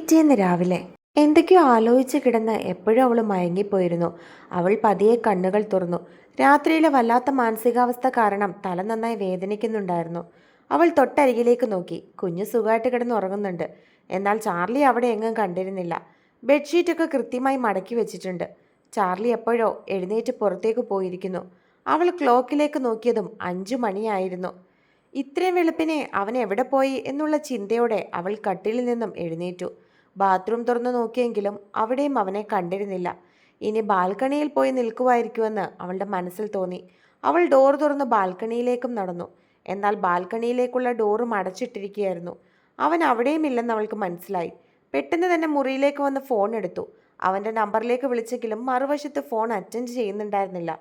പിറ്റേന്ന് രാവിലെ എന്തൊക്കെയോ ആലോചിച്ച് കിടന്ന് എപ്പോഴും അവൾ മയങ്ങിപ്പോയിരുന്നു. അവൾ പതിയെ കണ്ണുകൾ തുറന്നു. രാത്രിയിലെ വല്ലാത്ത മാനസികാവസ്ഥ കാരണം തല നന്നായി വേദനിക്കുന്നുണ്ടായിരുന്നു. അവൾ തൊട്ടരികിലേക്ക് നോക്കി. കുഞ്ഞ് സുഖമായിട്ട് കിടന്ന് ഉറങ്ങുന്നുണ്ട്. എന്നാൽ ചാർലി അവിടെ എങ്ങും കണ്ടിരുന്നില്ല. ബെഡ്ഷീറ്റൊക്കെ കൃത്യമായി മടക്കി വെച്ചിട്ടുണ്ട്. ചാർലി എപ്പോഴോ എഴുന്നേറ്റ് പുറത്തേക്ക് പോയിരിക്കുന്നു. അവൾ ക്ലോക്കിലേക്ക് നോക്കിയതും 5 മണിയായിരുന്നു. ഇത്രയും വെളുപ്പിനെ അവൻ എവിടെ പോയി എന്നുള്ള ചിന്തയോടെ അവൾ കട്ടിലിൽ നിന്നും എഴുന്നേറ്റു. ബാത്റൂം തുറന്നു നോക്കിയെങ്കിലും അവിടെയും അവനെ കണ്ടിരുന്നില്ല. ഇനി ബാൽക്കണിയിൽ പോയി നിൽക്കുമായിരിക്കുമെന്ന് അവളുടെ മനസ്സിൽ തോന്നി. അവൾ ഡോർ തുറന്ന് ബാൽക്കണിയിലേക്കും നടന്നു. എന്നാൽ ബാൽക്കണിയിലേക്കുള്ള ഡോറും അടച്ചിട്ടിരിക്കുകയായിരുന്നു. അവൻ അവിടെയും ഇല്ലെന്ന് അവൾക്ക് മനസ്സിലായി. പെട്ടെന്ന് തന്നെ മുറിയിലേക്ക് വന്ന് ഫോൺ എടുത്തു. അവൻ്റെ നമ്പറിലേക്ക് വിളിച്ചെങ്കിലും മറുവശത്ത് ഫോൺ അറ്റൻഡ് ചെയ്യുന്നുണ്ടായിരുന്നില്ല.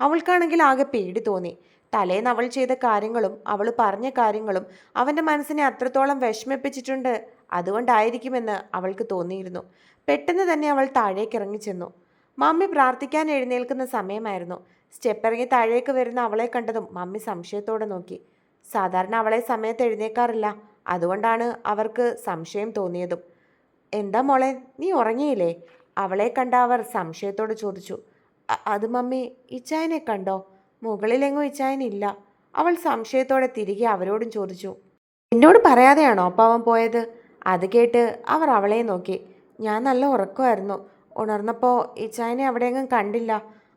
അവൾക്കാണെങ്കിൽ ആകെ പേടി തോന്നി. തലേന്ന് അവൾ ചെയ്ത കാര്യങ്ങളും അവൾ പറഞ്ഞ കാര്യങ്ങളും അവൻ്റെ മനസ്സിനെ അത്രത്തോളം വിഷമിപ്പിച്ചിട്ടുണ്ട്. അതുകൊണ്ടായിരിക്കുമെന്ന് അവൾക്ക് തോന്നിയിരുന്നു. പെട്ടെന്ന് തന്നെ അവൾ താഴേക്ക് ഇറങ്ങി ചെന്നു. മമ്മി പ്രാർത്ഥിക്കാൻ എഴുന്നേൽക്കുന്ന സമയമായിരുന്നു. സ്റ്റെപ്പ് ഇറങ്ങി താഴേക്ക് വരുന്ന അവളെ കണ്ടതും മമ്മി സംശയത്തോടെ നോക്കി. സാധാരണ അവളെ സമയത്ത് എഴുന്നേക്കാറില്ല. അതുകൊണ്ടാണ് അവർക്ക് സംശയം തോന്നിയതും. എന്താ മോളെ, നീ ഉറങ്ങിയില്ലേ? അവളെ കണ്ട അവർ സംശയത്തോടെ ചോദിച്ചു. അത് മമ്മി, ഇച്ചായനെ കണ്ടോ? മുകളിലെങ്ങും ഇച്ചായനില്ല. അവൾ സംശയത്തോടെ തിരികെ അവരോടും ചോദിച്ചു. എന്നോട് പറയാതെയാണോ അപ്പം അവൻ പോയത്? അത് കേട്ട് അവർ അവളെ നോക്കി. ഞാൻ നല്ല ഉറക്കമായിരുന്നു. ഉണർന്നപ്പോൾ ഇച്ചായനെ അവിടെയെങ്ങും കണ്ടില്ല.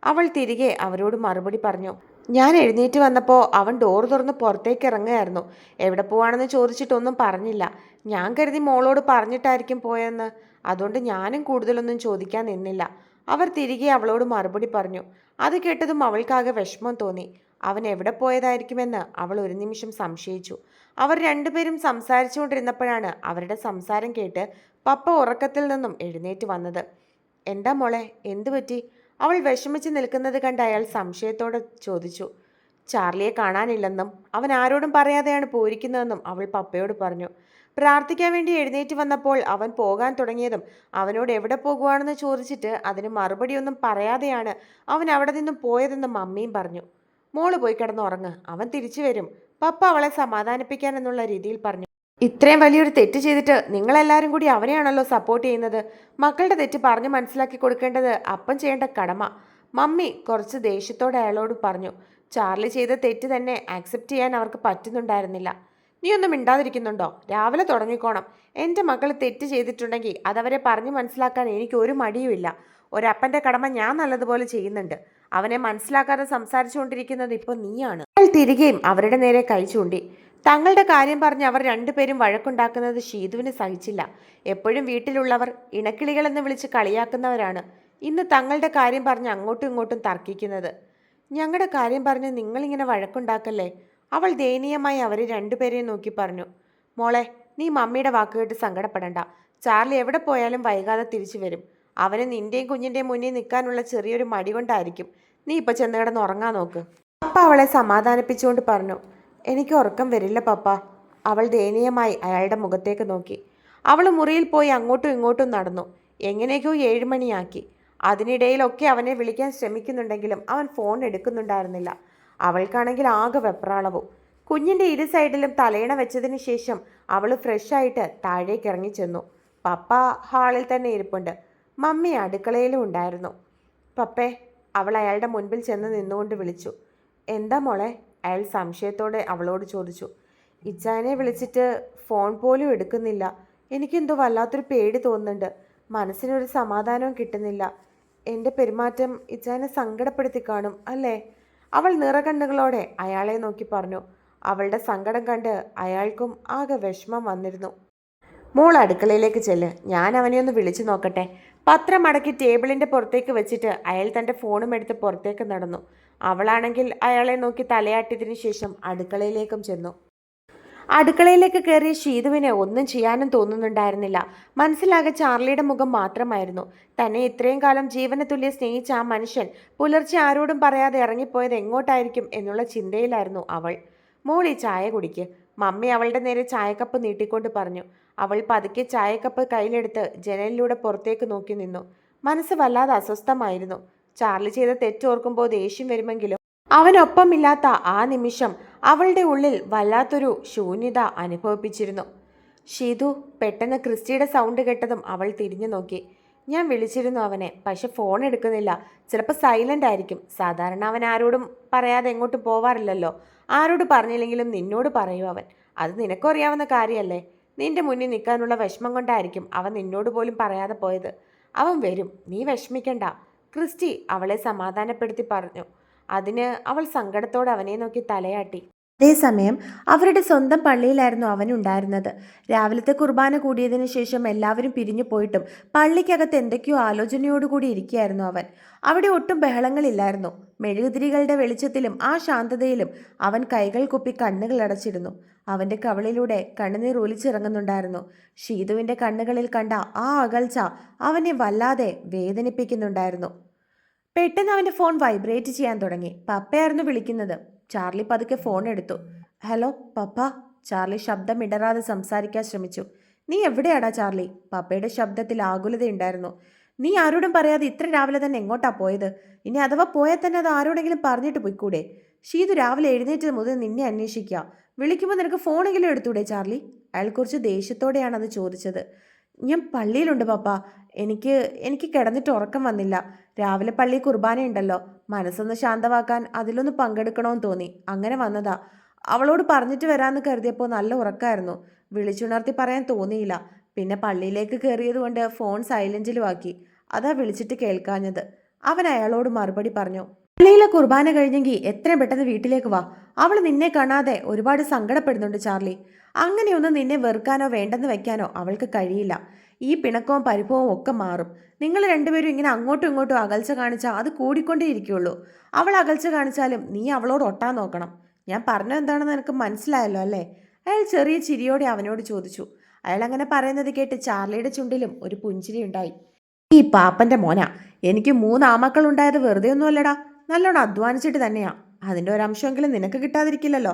അവൾ തിരികെ അവരോട് മറുപടി പറഞ്ഞു. ഞാൻ എഴുന്നേറ്റ് വന്നപ്പോൾ അവൻ ഡോർ തുറന്ന് പുറത്തേക്ക് ഇറങ്ങുകയായിരുന്നു. എവിടെ പോവാണെന്ന് ചോദിച്ചിട്ടൊന്നും പറഞ്ഞില്ല. ഞാൻ കരുതി മോളോട് പറഞ്ഞിട്ടായിരിക്കും പോയെന്ന്. അതുകൊണ്ട് ഞാനും കൂടുതലൊന്നും ചോദിക്കാൻ നിന്നില്ല. അവർ തിരികെ അവളോട് മറുപടി പറഞ്ഞു. അത് കേട്ടതും അവൾക്കാകെ വിഷമം തോന്നി. അവൻ എവിടെ പോയതായിരിക്കുമെന്ന് അവൾ ഒരു നിമിഷം സംശയിച്ചു. അവർ രണ്ടുപേരും സംസാരിച്ചുകൊണ്ടിരുന്നപ്പോഴാണ് അവരുടെ സംസാരം കേട്ട് പപ്പ ഉറക്കത്തിൽ നിന്നും എഴുന്നേറ്റ് വന്നത്. എന്താ മോളെ, എന്തു പറ്റി? അവൾ വിഷമിച്ച് നിൽക്കുന്നത് കണ്ട് അയാൾ സംശയത്തോടെ ചോദിച്ചു. ചാർലിയെ കാണാനില്ലെന്നും അവൻ ആരോടും പറയാതെയാണ് പോയിരിക്കുന്നതെന്നും അവൾ പപ്പയോട് പറഞ്ഞു. പ്രാർത്ഥിക്കാൻ വേണ്ടി എഴുന്നേറ്റ് വന്നപ്പോൾ അവൻ പോകാൻ തുടങ്ങിയതും അവനോട് എവിടെ പോകുവാണെന്ന് ചോദിച്ചിട്ട് അതിന് മറുപടിയൊന്നും പറയാതെയാണ് അവൻ അവിടെ നിന്നും പോയതെന്നും മമ്മിയും പറഞ്ഞു. മോള് പോയി കിടന്നുറങ്ങ്, അവൻ തിരിച്ചു വരും, പപ്പ അവളെ സമാധാനിപ്പിക്കാൻ എന്നുള്ള രീതിയിൽ പറഞ്ഞു. ഇത്രയും വലിയൊരു തെറ്റ് ചെയ്തിട്ട് നിങ്ങളെല്ലാവരും കൂടി അവനെയാണല്ലോ സപ്പോർട്ട് ചെയ്യുന്നത്. മക്കളുടെ തെറ്റ് പറഞ്ഞു മനസ്സിലാക്കി കൊടുക്കേണ്ടത് അപ്പം ചെയ്യേണ്ട കടമ. മമ്മി കുറച്ച് ദേഷ്യത്തോടെ അയാളോട് പറഞ്ഞു. ചാർലി ചെയ്ത തെറ്റ് തന്നെ ആക്സെപ്റ്റ് ചെയ്യാൻ അവർക്ക് പറ്റുന്നുണ്ടായിരുന്നില്ല. നീ ഒന്നും മിണ്ടാതിരിക്കുന്നുണ്ടോ? രാവിലെ തുടങ്ങിക്കോണം. എൻ്റെ മക്കൾ തെറ്റ് ചെയ്തിട്ടുണ്ടെങ്കിൽ അതവരെ പറഞ്ഞു മനസ്സിലാക്കാൻ എനിക്ക് ഒരു മടിയുമില്ല. ഒരപ്പൻ്റെ കടമ ഞാൻ നല്ലതുപോലെ ചെയ്യുന്നുണ്ട്. അവനെ മനസ്സിലാക്കാതെ സംസാരിച്ചുകൊണ്ടിരിക്കുന്നത് ഇപ്പോൾ നീയാണ്. അയാൾ തിരികെയും അവരുടെ നേരെ കൈ ചൂണ്ടി. തങ്ങളുടെ കാര്യം പറഞ്ഞ് അവർ രണ്ടുപേരും വഴക്കുണ്ടാക്കുന്നത് ഷീതുവിന് സഹിച്ചില്ല. എപ്പോഴും വീട്ടിലുള്ളവർ ഇണക്കിളികളെന്ന് വിളിച്ച് കളിയാക്കുന്നവരാണ് ഇന്ന് തങ്ങളുടെ കാര്യം പറഞ്ഞ് അങ്ങോട്ടും ഇങ്ങോട്ടും തർക്കിക്കുന്നത്. ഞങ്ങളുടെ കാര്യം പറഞ്ഞ് നിങ്ങളിങ്ങനെ വഴക്കുണ്ടാക്കല്ലേ? അവൾ ദയനീയമായി അവരെ രണ്ടുപേരെയും നോക്കി പറഞ്ഞു. മോളെ, നീ മമ്മിയുടെ വാക്കുകേട്ട് സങ്കടപ്പെടണ്ട. ചാർലി എവിടെ പോയാലും വൈകാതെ തിരിച്ചു വരും. അവന് നിന്റെയും കുഞ്ഞിൻ്റെയും മുന്നിൽ നിൽക്കാനുള്ള ചെറിയൊരു മടി കൊണ്ടായിരിക്കും. നീ ഇപ്പം ചെന്ന് കിടന്ന് ഉറങ്ങാൻ നോക്ക്. പപ്പ അവളെ സമാധാനിപ്പിച്ചുകൊണ്ട് പറഞ്ഞു. എനിക്ക് ഉറക്കം വരില്ല പപ്പ. അവൾ ദയനീയമായി അയാളുടെ മുഖത്തേക്ക് നോക്കി. അവൾ മുറിയിൽ പോയി അങ്ങോട്ടും ഇങ്ങോട്ടും നടന്നു. എങ്ങനെയൊക്കെയോ 7 മണിയാക്കി. അതിനിടയിലൊക്കെ അവനെ വിളിക്കാൻ ശ്രമിക്കുന്നുണ്ടെങ്കിലും അവൻ ഫോൺ എടുക്കുന്നുണ്ടായിരുന്നില്ല. അവൾക്കാണെങ്കിൽ ആകെ വെപ്രാളവും. കുഞ്ഞിൻ്റെ ഇരു സൈഡിലും തലയിണ വെച്ചതിന് ശേഷം അവൾ ഫ്രഷായിട്ട് താഴേക്ക് ഇറങ്ങി ചെന്നു. പപ്പ ഹാളിൽ തന്നെ ഇരിപ്പുണ്ട്. മമ്മി അടുക്കളയിലും ഉണ്ടായിരുന്നു. പപ്പേ, അവൾ അയാളുടെ മുൻപിൽ ചെന്ന് നിന്നുകൊണ്ട് വിളിച്ചു. എന്താ മോളെ? അയാൾ സംശയത്തോടെ അവളോട് ചോദിച്ചു. ഇച്ചായനെ വിളിച്ചിട്ട് ഫോൺ പോലും എടുക്കുന്നില്ല. എനിക്കെന്തോ വല്ലാത്തൊരു പേടി തോന്നുന്നുണ്ട്. മനസ്സിനൊരു സമാധാനവും കിട്ടുന്നില്ല. എൻ്റെ പെരുമാറ്റം ഇച്ചായനെ സങ്കടപ്പെടുത്തി കാണും അല്ലേ? അവൾ നിറകണ്ണുകളോടെ അയാളെ നോക്കി പറഞ്ഞു. അവളുടെ സങ്കടം കണ്ട് അയാൾക്കും ആകെ വിഷമം വന്നിരുന്നു. മോൾ അടുക്കളയിലേക്ക് ചെല്ല്, ഞാൻ അവനെ ഒന്ന് വിളിച്ചു നോക്കട്ടെ. പത്രം മടക്കി ടേബിളിൻ്റെ പുറത്തേക്ക് വെച്ചിട്ട് അയാൾ തൻ്റെ ഫോണും എടുത്ത് പുറത്തേക്ക് നടന്നു. അവളാണെങ്കിൽ അയാളെ നോക്കി തലയാട്ടിയതിനു ശേഷം അടുക്കളയിലേക്കും ചെന്നു. അടുക്കളയിലേക്ക് കയറിയ ഷീതുവിന് ഒന്നും ചെയ്യാനും തോന്നുന്നുണ്ടായിരുന്നില്ല. മനസ്സിലാകെ ചാർലിയുടെ മുഖം മാത്രമായിരുന്നു. തന്നെ ഇത്രയും കാലം ജീവന തുല്യ സ്നേഹിച്ച ആ മനുഷ്യൻ പുലർച്ചെ ആരോടും പറയാതെ ഇറങ്ങിപ്പോയത് എങ്ങോട്ടായിരിക്കും എന്നുള്ള ചിന്തയിലായിരുന്നു അവൾ. മോളി ചായ കുടിക്ക്, മമ്മി അവളുടെ നേരെ ചായക്കപ്പ് നീട്ടിക്കൊണ്ട് പറഞ്ഞു. അവൾ പതുക്കെ ചായക്കപ്പ് കയ്യിലെടുത്ത് ജനലിലൂടെ പുറത്തേക്ക് നോക്കി നിന്നു. മനസ്സ് വല്ലാതെ അസ്വസ്ഥമായിരുന്നു. ചാർലി ചെയ്ത തെറ്റോർക്കുമ്പോൾ ദേഷ്യം വരുമെങ്കിലും അവനൊപ്പമില്ലാത്ത ആ നിമിഷം അവളുടെ ഉള്ളിൽ വല്ലാത്തൊരു ശൂന്യത അനുഭവിപ്പിച്ചിരുന്നു. ഷീതു പെട്ടെന്ന് ക്രിസ്റ്റിയുടെ സൗണ്ട് കേട്ടതും അവൾ തിരിഞ്ഞു നോക്കി. ഞാൻ വിളിച്ചിരുന്നു അവനെ, പക്ഷെ ഫോൺ എടുക്കുന്നില്ല. ചിലപ്പോൾ സൈലൻ്റ് ആയിരിക്കും. സാധാരണ അവൻ ആരോടും പറയാതെ എങ്ങോട്ടും പോവാറില്ലല്ലോ. ആരോട് പറഞ്ഞില്ലെങ്കിലും നിന്നോട് പറയൂ അവൻ. അത് നിനക്കും അറിയാവുന്ന കാര്യമല്ലേ. നിന്റെ മുന്നിൽ നിൽക്കാനുള്ള വിഷമം കൊണ്ടായിരിക്കും അവൻ നിന്നോട് പോലും പറയാതെ പോയത്. അവൻ വരും, നീ വിഷമിക്കണ്ട, ക്രിസ്റ്റി അവളെ സമാധാനപ്പെടുത്തി പറഞ്ഞു. അതിന് അവൾ സങ്കടത്തോടെ അവനെ നോക്കി തലയാട്ടി. അതേസമയം അവരുടെ സ്വന്തം പള്ളിയിലായിരുന്നു അവനുണ്ടായിരുന്നത്. രാവിലത്തെ കുർബാന കൂടിയതിനു ശേഷം എല്ലാവരും പിരിഞ്ഞു പോയിട്ടും പള്ളിക്കകത്ത് എന്തൊക്കെയോ ആലോചനയോടുകൂടി ഇരിക്കുകയായിരുന്നു അവൻ. അവിടെ ഒട്ടും ബഹളങ്ങളില്ലായിരുന്നു. മെഴുകുതിരികളുടെ വെളിച്ചത്തിലും ആ ശാന്തതയിലും അവൻ കൈകൾ കുപ്പി കണ്ണുകൾ അടച്ചിരുന്നു. അവന്റെ കവളിലൂടെ കണ്ണുനീർ ഒലിച്ചിറങ്ങുന്നുണ്ടായിരുന്നു. ഷീതുവിന്റെ കണ്ണുകളിൽ കണ്ട ആ അകൽച്ച അവനെ വല്ലാതെ വേദനിപ്പിക്കുന്നുണ്ടായിരുന്നു. പെട്ടെന്ന് അവന്റെ ഫോൺ വൈബ്രേറ്റ് ചെയ്യാൻ തുടങ്ങി. പപ്പയായിരുന്നു വിളിക്കുന്നത്. ചാർലി പതുക്കെ ഫോൺ എടുത്തു. ഹലോ പപ്പ. ചാർലി ശബ്ദം ഇടറാതെ സംസാരിക്കാൻ ശ്രമിച്ചു. നീ എവിടെയാടാ ചാർലി? പപ്പയുടെ ശബ്ദത്തിൽ ആകുലതയുണ്ടായിരുന്നു. നീ ആരോടും പറയാതെ ഇത്ര രാവിലെ തന്നെ എങ്ങോട്ടാ പോയത്? ഇനി അഥവാ പോയാൽ തന്നെ അത് ആരോടെങ്കിലും പറഞ്ഞിട്ട് പോയിക്കൂടെ? ഷീതു രാവിലെ എഴുന്നേറ്റത് മുതൽ നിന്നെ അന്വേഷിക്കുക. വിളിക്കുമ്പോൾ നിനക്ക് ഫോണെങ്കിലും എടുത്തൂടെ ചാർലി? അയാൾ കുറച്ച് ദേഷ്യത്തോടെയാണ് അത് ചോദിച്ചത്. ഞാൻ പള്ളിയിലുണ്ട് പപ്പ. എനിക്ക് എനിക്ക് കിടന്നിട്ട് ഉറക്കം വന്നില്ല. രാവിലെ പള്ളി കുർബാനയുണ്ടല്ലോ. മനസ്സൊന്ന് ശാന്തമാക്കാൻ അതിലൊന്ന് പങ്കെടുക്കണമെന്ന് തോന്നി. അങ്ങനെ വന്നതാ. അവളോട് പറഞ്ഞിട്ട് വരാമെന്ന് കരുതിയപ്പോൾ നല്ല ഉറക്കമായിരുന്നു. വിളിച്ചുണർത്തി പറയാൻ തോന്നിയില്ല. പിന്നെ പള്ളിയിലേക്ക് കയറിയത് കൊണ്ട് ഫോൺ സൈലൻറ്റിലും ആക്കി. അതാ വിളിച്ചിട്ട് കേൾക്കാഞ്ഞത്. അവൻ അയാളോട് മറുപടി പറഞ്ഞു. പള്ളിയിലെ കുർബാന കഴിഞ്ഞെങ്കിൽ എത്രയും പെട്ടെന്ന് വീട്ടിലേക്ക് വാ. അവൾ നിന്നെ കാണാതെ ഒരുപാട് സങ്കടപ്പെടുന്നുണ്ട് ചാർലി. അങ്ങനെയൊന്നും നിന്നെ വെറുക്കാനോ വേണ്ടെന്ന് വെക്കാനോ അവൾക്ക് കഴിയില്ല. ഈ പിണക്കവും പരിഭവവും ഒക്കെ മാറും. നിങ്ങൾ രണ്ടുപേരും ഇങ്ങനെ അങ്ങോട്ടും ഇങ്ങോട്ടും അകൽച്ച കാണിച്ചാൽ അത് കൂടിക്കൊണ്ടേയിരിക്കുള്ളൂ. അവൾ അകൽച്ച കാണിച്ചാലും നീ അവളോട് ഒട്ടാൻ നോക്കണം. ഞാൻ പറഞ്ഞത് എന്താണെന്ന് നിനക്ക് മനസ്സിലായല്ലോ അല്ലേ? അയാൾ ചെറിയ ചിരിയോടെ അവനോട് ചോദിച്ചു. അയാൾ അങ്ങനെ പറയുന്നത് കേട്ട് ചാർലിയുടെ ചുണ്ടിലും ഒരു പുഞ്ചിരി ഉണ്ടായി. ഈ പാപ്പന്റെ മോനാ. എനിക്ക് 3 ആമക്കൾ ഉണ്ടായത് വെറുതെ ഒന്നുമല്ലടാ. നല്ലോണം അധ്വാനിച്ചിട്ട് തന്നെയാ. അതിൻ്റെ ഒരംശമെങ്കിലും നിനക്ക് കിട്ടാതിരിക്കില്ലല്ലോ.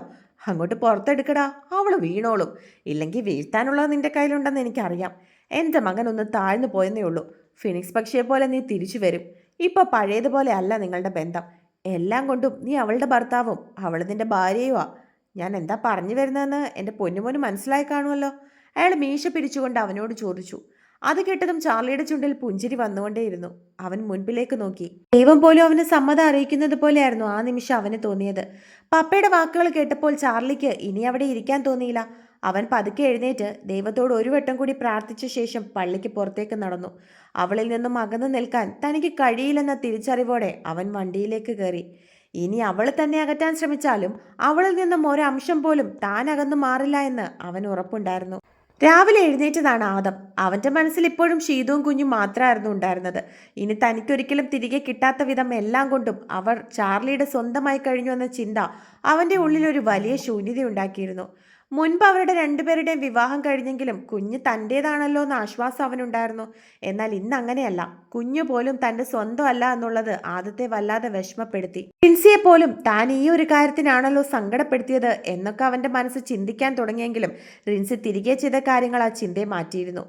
അങ്ങോട്ട് പുറത്തെടുക്കടാ. അവൾ വീണോളും. ഇല്ലെങ്കിൽ വീഴ്ത്താനുള്ളത് നിന്റെ കയ്യിലുണ്ടെന്ന് എനിക്കറിയാം. എൻ്റെ മകൻ ഒന്ന് താഴ്ന്നു പോയെന്നേ ഉള്ളൂ. ഫിനിക്സ് പക്ഷിയെ പോലെ നീ തിരിച്ചു വരും. ഇപ്പോൾ പഴയതുപോലെ അല്ല നിങ്ങളുടെ ബന്ധം. എല്ലാം കൊണ്ടും നീ അവളുടെ ഭർത്താവും അവൾ നിന്റെ ഭാര്യയുമാ. ഞാൻ എന്താ പറഞ്ഞു വരുന്നതെന്ന് എൻ്റെ പൊന്നുമോന് മനസ്സിലായി കാണുമല്ലോ. അയാൾ മീശ പിരിച്ചുകൊണ്ട് അവനോട് ചോദിച്ചു. അത് കേട്ടതും ചാർലിയുടെ ചുണ്ടിൽ പുഞ്ചിരി വന്നുകൊണ്ടേയിരുന്നു. അവൻ മുൻപിലേക്ക് നോക്കി. ദൈവം പോലും അവന് സമ്മതം അറിയിക്കുന്നത് പോലെയായിരുന്നു ആ നിമിഷം അവന് തോന്നിയത്. പപ്പയുടെ വാക്കുകൾ കേട്ടപ്പോൾ ചാർലിക്ക് ഇനി അവിടെ ഇരിക്കാൻ തോന്നിയില്ല. അവൻ പതുക്കെ എഴുന്നേറ്റ് ദൈവത്തോട് ഒരു വട്ടം കൂടി പ്രാർത്ഥിച്ച ശേഷം പള്ളിക്ക് പുറത്തേക്ക് നടന്നു. അവളിൽ നിന്നും അകന്നു നിൽക്കാൻ തനിക്ക് കഴിയില്ലെന്ന തിരിച്ചറിവോടെ അവൻ വണ്ടിയിലേക്ക് കയറി. ഇനി അവൾ തന്നെ അകറ്റാൻ ശ്രമിച്ചാലും അവളിൽ നിന്നും ഒരംശം പോലും താൻ അകന്നു മാറില്ല എന്ന് അവൻ ഉറപ്പുണ്ടായിരുന്നു. രാവിലെ എഴുന്നേറ്റതാണ് ആദം. അവൻ്റെ മനസ്സിൽ ഇപ്പോഴും ഷീതുവും കുഞ്ഞും മാത്രമായിരുന്നു ഉണ്ടായിരുന്നത്. ഇനി തനിക്കൊരിക്കലും തിരികെ കിട്ടാത്ത വിധം എല്ലാം കൊണ്ടും അവർ ചാർലിയുടെ സ്വന്തമായി കഴിഞ്ഞു എന്ന ചിന്ത അവൻ്റെ ഉള്ളിലൊരു വലിയ ശൂന്യതയുണ്ടാക്കിയിരുന്നു. മുൻപ് അവരുടെ രണ്ടുപേരുടെയും വിവാഹം കഴിഞ്ഞെങ്കിലും കുഞ്ഞ് തൻ്റേതാണല്ലോ എന്ന ആശ്വാസം അവനുണ്ടായിരുന്നു. എന്നാൽ ഇന്ന് അങ്ങനെയല്ല. കുഞ്ഞു പോലും തൻ്റെ സ്വന്തമല്ല എന്നുള്ളത് ആദത്തെ വല്ലാതെ വിഷമപ്പെടുത്തി. പ്രിൻസിയെ പോലും താൻ ഈ ഒരു കാര്യത്തിനാണല്ലോ സങ്കടപ്പെടുത്തിയത് എന്നൊക്കെ അവൻ്റെ മനസ്സ് ചിന്തിക്കാൻ തുടങ്ങിയെങ്കിലും റിൻസി തിരികെ ചെയ്ത കാര്യങ്ങൾ ആ ചിന്തയെ മാറ്റിയിരുന്നു.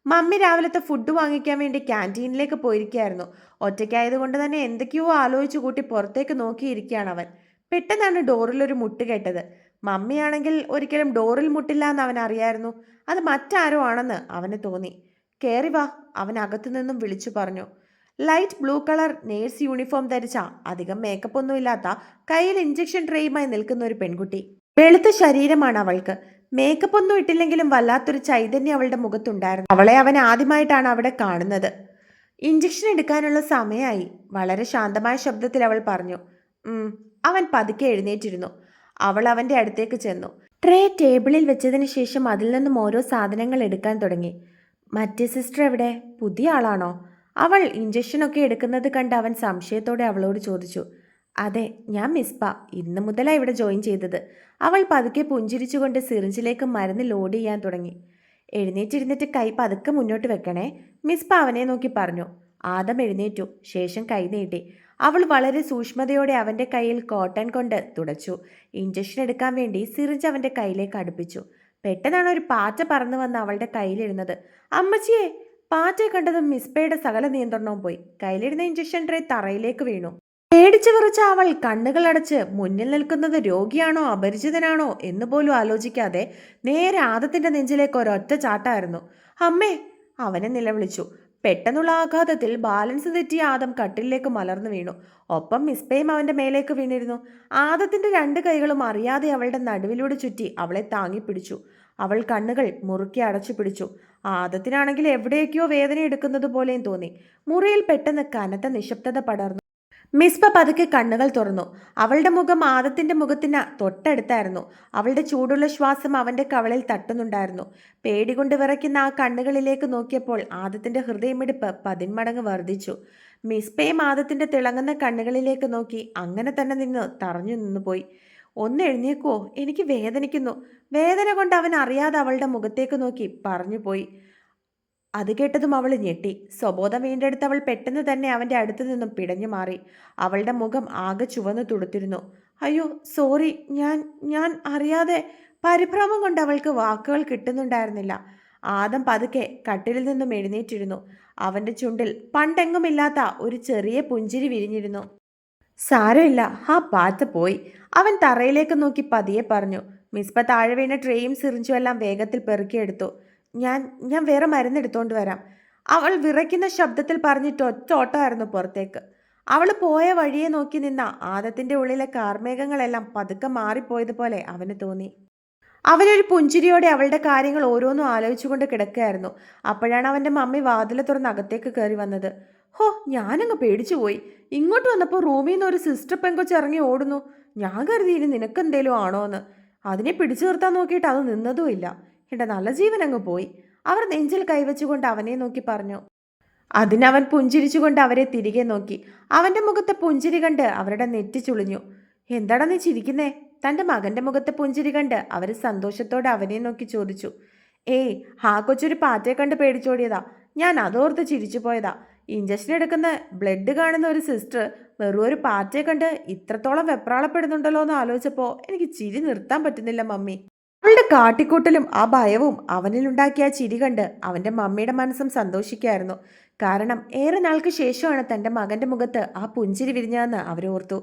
മമ്മി രാവിലത്തെ ഫുഡ് വാങ്ങിക്കാൻ വേണ്ടി ക്യാൻറ്റീനിലേക്ക് പോയിരിക്കുകയായിരുന്നു. ഒറ്റയ്ക്കായതുകൊണ്ട് തന്നെ എന്തൊക്കെയോ ആലോചിച്ചു കൂട്ടി പുറത്തേക്ക് നോക്കിയിരിക്കുകയാണ് അവൻ. പെട്ടെന്നാണ് ഡോറിലൊരു മുട്ട് കേട്ടത്. മമ്മിയാണെങ്കിൽ ഒരിക്കലും ഡോറിൽ മുട്ടില്ല എന്ന് അവൻ അറിയായിരുന്നു. അത് മറ്റാരോ ആണെന്ന് അവന് തോന്നി. കയറി വാ, അവൻ അകത്തു നിന്നും വിളിച്ചു പറഞ്ഞു. Light blue colour nurse uniform ധരിച്ച അധികം മേക്കപ്പ് ഒന്നും ഇല്ലാത്ത കയ്യിൽ ഇഞ്ചക്ഷൻ ട്രേയുമായി നിൽക്കുന്ന ഒരു പെൺകുട്ടി. വെളുത്ത ശരീരമാണ് അവൾക്ക്. മേക്കപ്പ് ഒന്നും ഇട്ടില്ലെങ്കിലും വല്ലാത്തൊരു ചൈതന്യം അവളുടെ മുഖത്തുണ്ടായിരുന്നു. അവളെ അവൻ ആദ്യമായിട്ടാണ് അവിടെ കാണുന്നത്. ഇഞ്ചക്ഷൻ എടുക്കാനുള്ള സമയമായി, വളരെ ശാന്തമായ ശബ്ദത്തിൽ അവൾ പറഞ്ഞു. അവൻ പതുക്കെ എഴുന്നേറ്റിരുന്നു. അവൾ അവൻ്റെ അടുത്തേക്ക് ചെന്നു. ട്രേ ടേബിളിൽ വെച്ചതിന് ശേഷം അതിൽ നിന്നും ഓരോ സാധനങ്ങൾ എടുക്കാൻ തുടങ്ങി. മറ്റേ സിസ്റ്റർ എവിടെ? പുതിയ ആളാണോ? അവൾ ഇഞ്ചക്ഷനൊക്കെ എടുക്കുന്നത് കണ്ട് അവൻ സംശയത്തോടെ അവളോട് ചോദിച്ചു. അതെ, ഞാൻ മിസ്ബ. ഇന്ന് മുതലാണ് ഇവിടെ ജോയിൻ ചെയ്തത്. അവൾ പതുക്കെ പുഞ്ചിരിച്ചുകൊണ്ട് സിറിഞ്ചിലേക്ക് മരുന്ന് ലോഡ് ചെയ്യാൻ തുടങ്ങി. എഴുന്നേറ്റിരുന്നിട്ട് കൈ പതുക്കെ മുന്നോട്ട് വെക്കണേ, മിസ്ബ അവനെ നോക്കി പറഞ്ഞു. ആദം എഴുന്നേറ്റു. ശേഷം കൈ നീട്ടി. അവൾ വളരെ സൂക്ഷ്മതയോടെ അവൻ്റെ കയ്യിൽ കോട്ടൺ കൊണ്ട് തുടച്ചു. ഇഞ്ചക്ഷൻ എടുക്കാൻ വേണ്ടി സിറിഞ്ച് അവൻ്റെ കയ്യിലേക്ക് അടുപ്പിച്ചു. പെട്ടെന്നാണ് ഒരു പാറ്റ പറന്നു വന്ന് അവളുടെ കയ്യിലിരുന്നത്. അമ്മച്ചിയെ! പാറ്റയെ കണ്ടതും മിസ്ബയുടെ സകല നിയന്ത്രണവും പോയി. കയ്യിലിരുന്ന ഇഞ്ചക്ഷൻ ട്രേ തറയിലേക്ക് വീണു. പേടിച്ചു വിറച്ച അവൾ കണ്ണുകൾ അടച്ച് മുന്നിൽ നിൽക്കുന്നത് രോഗിയാണോ അപരിചിതനാണോ എന്ന് പോലും ആലോചിക്കാതെ നേരെ ആദത്തിന്റെ നെഞ്ചിലേക്ക് ഒരൊറ്റ ചാട്ടായിരുന്നു. അമ്മേ! അവനെ നിലവിളിച്ചു. പെട്ടെന്നുള്ള ആഘാതത്തിൽ ബാലൻസ് തെറ്റിയ ആദം കട്ടിലേക്ക് മലർന്നു വീണു. ഒപ്പം മിസ്ബയും അവന്റെ മേലേക്ക് വീണിരുന്നു. ആദത്തിന്റെ രണ്ട് കൈകളും അറിയാതെ അവളുടെ നടുവിലൂടെ ചുറ്റി അവളെ താങ്ങിപ്പിടിച്ചു. അവൾ കണ്ണുകൾ മുറുക്കി അടച്ചു പിടിച്ചു. ആദത്തിനാണെങ്കിൽ എവിടേക്കോ വേദന എടുക്കുന്നത് പോലെയും തോന്നി. മുറിയിൽ പെട്ടെന്ന് കനത്ത നിശബ്ദത പടർന്നു. മിസ്ബ പതുക്കെ കണ്ണുകൾ തുറന്നു. അവളുടെ മുഖം ആദത്തിന്റെ മുഖത്തിന് തൊട്ടടുത്തായിരുന്നു. അവളുടെ ചൂടുള്ള ശ്വാസം അവന്റെ കവളിൽ തട്ടുന്നുണ്ടായിരുന്നു. പേടികൊണ്ട് വിറയ്ക്കുന്ന ആ കണ്ണുകളിലേക്ക് നോക്കിയപ്പോൾ ആദത്തിന്റെ ഹൃദയമിടിപ്പ് 10 മടങ്ങ് വർദ്ധിച്ചു. മിസ്ബയും ആദത്തിന്റെ തിളങ്ങുന്ന കണ്ണുകളിലേക്ക് നോക്കി അങ്ങനെ തന്നെ നിന്ന് തറഞ്ഞു നിന്നുപോയി. ഒന്ന് എഴുന്നേക്കുവോ, എനിക്ക് വേദനിക്കുന്നു. വേദന കൊണ്ട് അവൻ അറിയാതെ അവളുടെ മുഖത്തേക്ക് നോക്കി പറഞ്ഞു പോയി. അത് കേട്ടതും അവൾ ഞെട്ടി. സ്വബോധം വീണ്ടെടുത്ത് അവൾ പെട്ടെന്ന് തന്നെ അവൻ്റെ അടുത്തു നിന്നും പിടഞ്ഞു മാറി. അവളുടെ മുഖം ആകെ ചുവന്നു തുടുത്തിരുന്നു. അയ്യോ സോറി, ഞാൻ ഞാൻ അറിയാതെ. പരിഭ്രമം കൊണ്ട് അവൾക്ക് വാക്കുകൾ കിട്ടുന്നുണ്ടായിരുന്നില്ല. ആദം പതുക്കെ കട്ടിലിൽ നിന്നും എഴുന്നേറ്റിരുന്നു. അവൻ്റെ ചുണ്ടിൽ പണ്ടെങ്ങുമില്ലാത്ത ഒരു ചെറിയ പുഞ്ചിരി വിരിഞ്ഞിരുന്നു. സാരമില്ല, ആ പാത്ത് പോയി. അവൻ തറയിലേക്ക് നോക്കി പതിയെ പറഞ്ഞു. മിസ്ബ താഴെ വീണ ട്രേയും സിറിഞ്ചും എല്ലാം വേഗത്തിൽ പെറുക്കിയെടുത്തു. ഞാൻ ഞാൻ വേറെ മരുന്നെടുത്തോണ്ട് വരാം. അവൾ വിറയ്ക്കുന്ന ശബ്ദത്തിൽ പറഞ്ഞിട്ട് ഒറ്റ ഓട്ടമായിരുന്നു പുറത്തേക്ക്. അവൾ പോയ വഴിയെ നോക്കി നിന്ന ആദത്തിന്റെ ഉള്ളിലെ കാർമേഘങ്ങളെല്ലാം പതുക്കെ മാറിപ്പോയതുപോലെ അവന് തോന്നി. അവനൊരു പുഞ്ചിരിയോടെ അവളുടെ കാര്യങ്ങൾ ഓരോന്നും ആലോചിച്ചുകൊണ്ട് കിടക്കുകയായിരുന്നു. അപ്പോഴാണ് അവന്റെ മമ്മി വാതിൽ തുറന്ന് അകത്തേക്ക് കയറി വന്നത്. ഹോ, ഞാനങ്ങ് പേടിച്ചുപോയി. ഇങ്ങോട്ട് വന്നപ്പോൾ റൂമിൽ നിന്ന് ഒരു സിസ്റ്റർ പെങ്കൊച്ച് ഇറങ്ങി ഓടുന്നു. ഞാൻ കരുതി ഇനി നിനക്കെന്തേലും ആണോ എന്ന്. അതിനെ പിടിച്ചു നിർത്താൻ നോക്കിയിട്ട് അത് നിന്നതുമില്ല. എൻ്റെ നല്ല ജീവൻ അങ്ങ് പോയി. അവർ നെഞ്ചിൽ കൈവച്ചുകൊണ്ട് അവനെ നോക്കി പറഞ്ഞു. അതിനവൻ പുഞ്ചിരിച്ചുകൊണ്ട് അവരെ തിരികെ നോക്കി. അവൻ്റെ മുഖത്തെ പുഞ്ചിരി കണ്ട് അവരുടെ നെറ്റി ചുളിഞ്ഞു. എന്താടാ നീ ചിരിക്കുന്നേ? തൻ്റെ മകൻ്റെ മുഖത്തെ പുഞ്ചിരി കണ്ട് അവർ സന്തോഷത്തോടെ അവനെ നോക്കി ചോദിച്ചു. ഏയ്, ആ കൊച്ചൊരു പാറ്റയെ കണ്ട് പേടിച്ചോടിയതാ. ഞാൻ അതോർത്ത് ചിരിച്ചു പോയതാ. ഇഞ്ചക്ഷൻ എടുക്കുന്ന ബ്ലഡ് കാണുന്ന ഒരു സിസ്റ്റർ വെറും ഒരു പാറ്റയെ കണ്ട് ഇത്രത്തോളം വെപ്രാളപ്പെടുന്നുണ്ടല്ലോ എന്ന് ആലോചിച്ചപ്പോൾ എനിക്ക് ചിരി നിർത്താൻ പറ്റുന്നില്ല മമ്മി. അവളുടെ കാട്ടിക്കൂട്ടലും ആ ഭയവും അവനിലുണ്ടാക്കിയ ആ ചിരി കണ്ട് അവൻ്റെ മമ്മിയുടെ മനസ്സും സന്തോഷിക്കായിരുന്നു. കാരണം ഏറെ നാൾക്ക് ശേഷമാണ് തൻ്റെ മകൻ്റെ മുഖത്ത് ആ പുഞ്ചിരി വിരിഞ്ഞതെന്ന് അവരോർത്തു.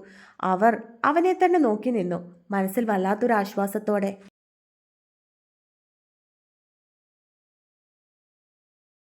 അവർ അവനെ തന്നെ നോക്കി നിന്നു, മനസ്സിൽ വല്ലാത്തൊരു ആശ്വാസത്തോടെ.